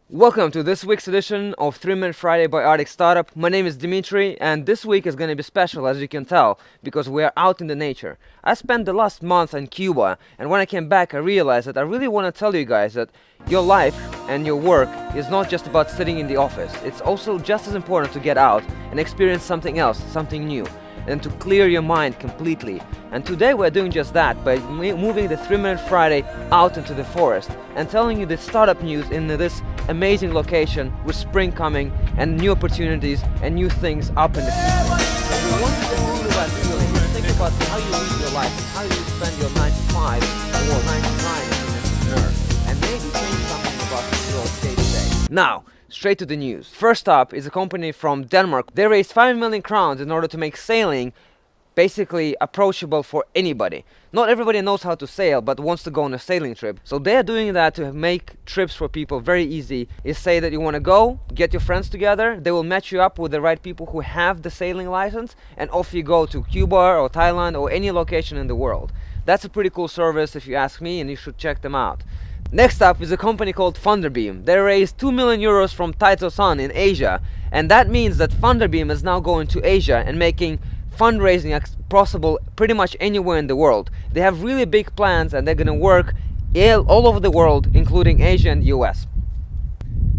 Welcome to this week's edition of 3 Minute Friday by ArcticStartup. My name is Dimitri, and this week is going to be special, as you can tell, because we are out in the nature. I spent the last month in Cuba, and when I came back I realized that I really want to tell you guys that your life and your work is not just about sitting in the office. It's also just as important to get out and experience something else, something new, and to clear your mind completely. And today we're doing just that by moving the 3 Minute Friday out into the forest and telling you the startup news in this amazing location with spring coming and new opportunities and new things up in the future. And we want you to feel that feeling. Think about how you live your life, how you spend your 9 to 5 or 9 to 9 as an entrepreneur, and maybe change something about your day-to-day. Now, straight to the news. First up is a company from Denmark. They raised 5 million crowns in order to make sailing basically approachable for anybody. Not everybody knows how to sail but wants to go on a sailing trip. So they're doing that to make trips for people very easy. You say that you want to go, get your friends together, they will match you up with the right people who have the sailing license, and off you go to Cuba or Thailand or any location in the world. That's a pretty cool service if you ask me, and you should check them out. Next up is a company called FunderBeam. They raised 2 million euros from Taito-san in Asia, and that means that FunderBeam is now going to Asia and making fundraising possible pretty much anywhere in the world. They have really big plans and they're going to work all over the world, including Asia and US.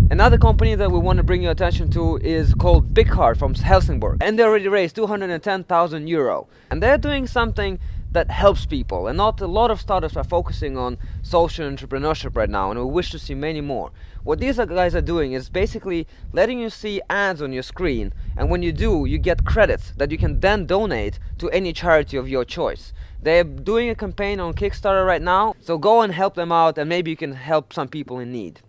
Another company that we want to bring your attention to is called Bigheart from Helsingborg, and they already raised 210,000 euro, and they're doing something that helps people, and not a lot of startups are focusing on social entrepreneurship right now, and we wish to see many more. What these guys are doing is basically letting you see ads on your screen, and when you do, you get credits that you can then donate to any charity of your choice. They're doing a campaign on Kickstarter right now, so go and help them out, and maybe you can help some people in need.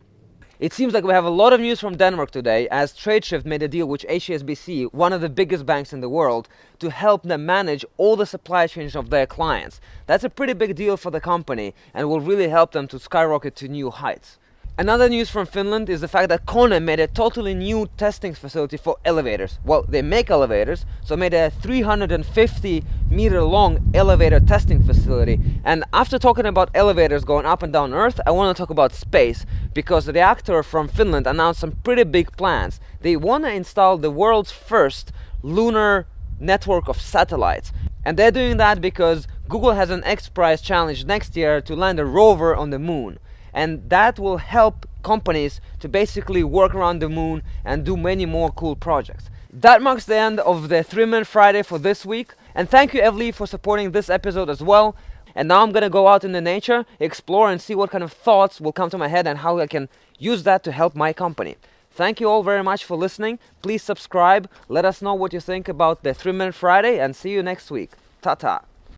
It seems like we have a lot of news from Denmark today, as TradeShift made a deal with HSBC, one of the biggest banks in the world, to help them manage all the supply chains of their clients. That's a pretty big deal for the company and will really help them to skyrocket to new heights. Another news from Finland is the fact that Kone made a totally new testing facility for elevators. Well, they make elevators, so made a 350-meter long elevator testing facility. And after talking about elevators going up and down Earth, I want to talk about space, because the reactor from Finland announced some pretty big plans. They want to install the world's first lunar network of satellites. And they're doing that because Google has an X Prize challenge next year to land a rover on the moon. And that will help companies to basically work around the moon and do many more cool projects. That marks the end of the 3 Minute Friday for this week. And thank you, Evely, for supporting this episode as well. And now I'm going to go out in the nature, explore and see what kind of thoughts will come to my head and how I can use that to help my company. Thank you all very much for listening. Please subscribe. Let us know what you think about the 3 Minute Friday, and see you next week. Ta-ta.